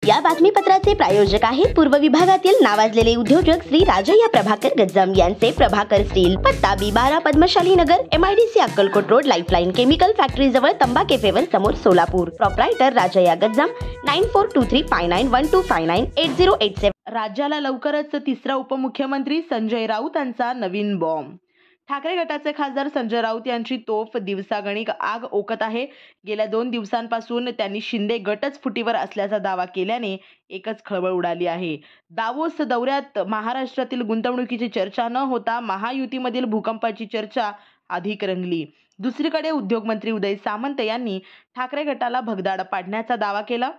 या बातमीपत्राचे प्रायोजक आहेत पूर्व विभागातील नावाजलेले उद्योजक श्री राजय्या प्रभाकर गज्जाम यांचे प्रभाकर स्टील, पत्ता B12 पद्मशाली नगर, MIDC Akkalkot road, lifeline chemical factory जवळ, तंबा कॅफेवर समोर, सोलापूर. प्रोप्रायटर राजय्या गज्जाम, 94235912598087. राज्याला लवकरच तिसरा उपमुख्यमंत्री संजय राऊत यांचा नवीन बॉम्ब. ठाकरे गटाचे खासदार संजय राऊत यांची तोफ दिवसागणिक आग ओकत आहे. गेल्या 2 दिवसांपासून त्यांनी शिंदे गटच फुटीवर असल्याचा दावा केल्याने एकच खळबळ उडाली आहे. दावोस दौऱ्यात महाराष्ट्रातील गुंतवणुकीची चर्चा न होता महायुतीमधील भूकंपाची चर्चा अधिक रंगली. दुसरीकडे उद्योगमंत्री उदय सामंत यांनी ठाकरे गटाला भगदाड पाडण्याचा दावा केला.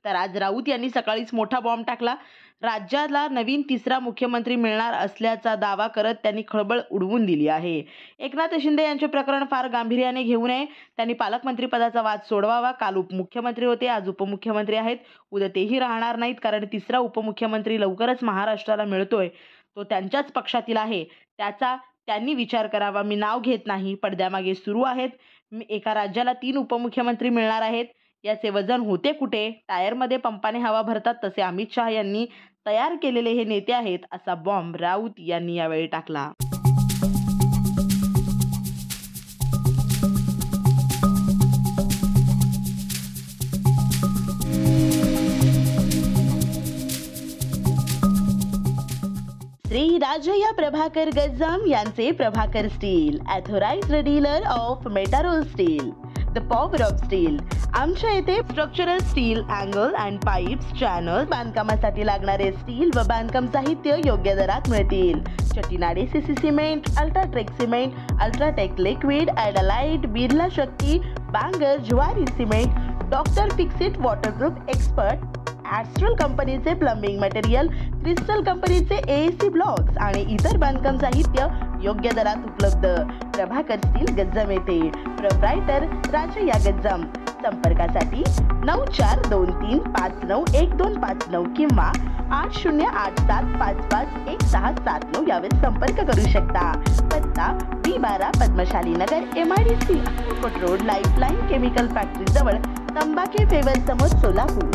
तर आज राऊत यांनी सकाळीच मोठा बॉम्ब टाकला. राज्याला नवीन तिसरा मुख्यमंत्री मिळणार असल्याचा दावा करत त्यांनी खळबळ उडवून दिली आहे. एकनाथ शिंदे यांचे प्रकरण फार गांभीर्याने घेऊ नये. त्यांनी पालकमंत्री पदाचा वाद सोडवावा. काल उपमुख्यमंत्री होते, आज उपमुख्यमंत्री आहेत, उद्या तेही राहणार नाहीत. कारण तिसरा उपमुख्यमंत्री लवकरच महाराष्ट्राला मिळतोय, तो त्यांच्याच पक्षातील आहे. त्याचा त्यांनी विचार करावा. मी नाव घेत नाही, पडद्यामागे सुरू आहेत. एका राज्याला 3 उपमुख्यमंत्री मिळणार आहेत. याचे वजन होते कुठे? टायरमध्ये पंपाने हवा भरतात तसे अमित शहा यांनी तयार केलेले हे नेते आहेत, असा बॉम्ब राऊत यांनी यावेळी टाकला. श्री राजय्या प्रभाकर गज्जाम यांचे Prabhakar steel, authorised dealer of Metarol steel, the power of steel. आमच्या येथे structural steel, angle and pipes, channel, बांधकामासाठी लागणारे स्टील व बांधकाम साहित्य योग्य दरात मिळतील. Chettinad CC cement, UltraTech cement, UltraTech liquid, Adalite, Birla Shakti, Bangur, Zuari cement, doctor Fixit waterproof expert, Astral कंपनीचे प्लंबिंग मटेरियल, क्रिस्टल कंपनीचे AAC ब्लॉक्स आणि इतर बांधकाम साहित्य योग्य दरात उपलब्ध. प्रभाकर स्टील गज्जाम येथे. प्रोप्रायटर राजय्या गज्जाम. संपर्कासाठी 9423591259 किंवा 8087551679 यावर संपर्क करू शकता. पत्ता B12 पद्मशाली नगर, MIDC Akkalkot road, lifeline chemical factory जवळ, तंबा कॅफेवर समोर, Solapur.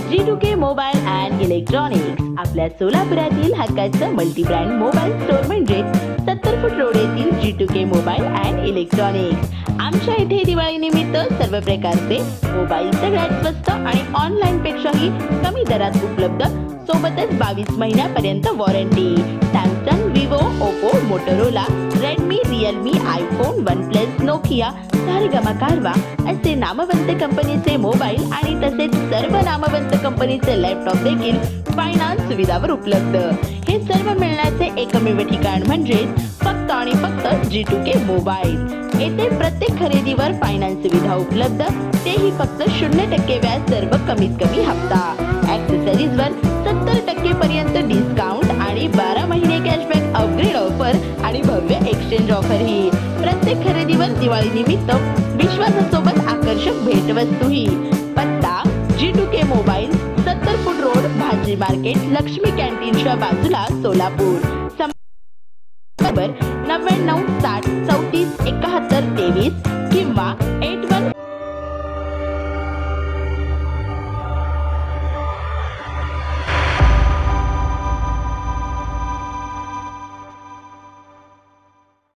G2K mobile and electronics आपल्या सोलापुरातील हक्काचं मल्टी ब्रँड मोबाईल स्टोअर म्हणजे 70 फूट रोड येथील G2K मोबाईल अँड इलेक्ट्रॉनिक्स. आमच्या इथे दिवाळी निमित्त सर्व प्रकारचे मोबाईल सगळ्यात स्वस्त आणि ऑनलाईन पेक्षाही कमी दरात उपलब्ध, सोबतच 22 महिन्यापर्यंत warranty. Samsung, Vivo, Oppo, Motorola, Redmi, Realme, iPhone, OnePlus, Nokia, Saregama कारवा असे नामवंत कंपनीचे मोबाईल आणि तसेच सर्व नामवंत कंपनीचे लॅपटॉप देखील फायनान्स सुविधावर उपलब्ध. हे सर्व मिळण्याचे एकमेव ठिकाण म्हणजे फक्त आणि फक्त G2K मोबाईल. येथे प्रत्येक खरेदीवर फायनान्स सुविधा उपलब्ध, तेही फक्त 0% व्याज, सर्व कमीत कमी हप्ता. ॲक्सेसरीजवर 70% पर्यंत डिस्काउंट आणि 12 महिने कॅशबॅक, अपग्रेड ऑफर आणि भव्य एक्सचेंज ऑफरही. प्रत्येक खरेदीवर दिवाळी निमित्त विश्वासासोबत आकर्षक भेटवस्तूही. पत्ता G2K मोबाईल, 70 फूट रोड, भाजी मार्केट, लक्ष्मी कॅन्टीनच्या बाजूला, सोलापूर. संपर्क 99 60 34 71 23 किंवा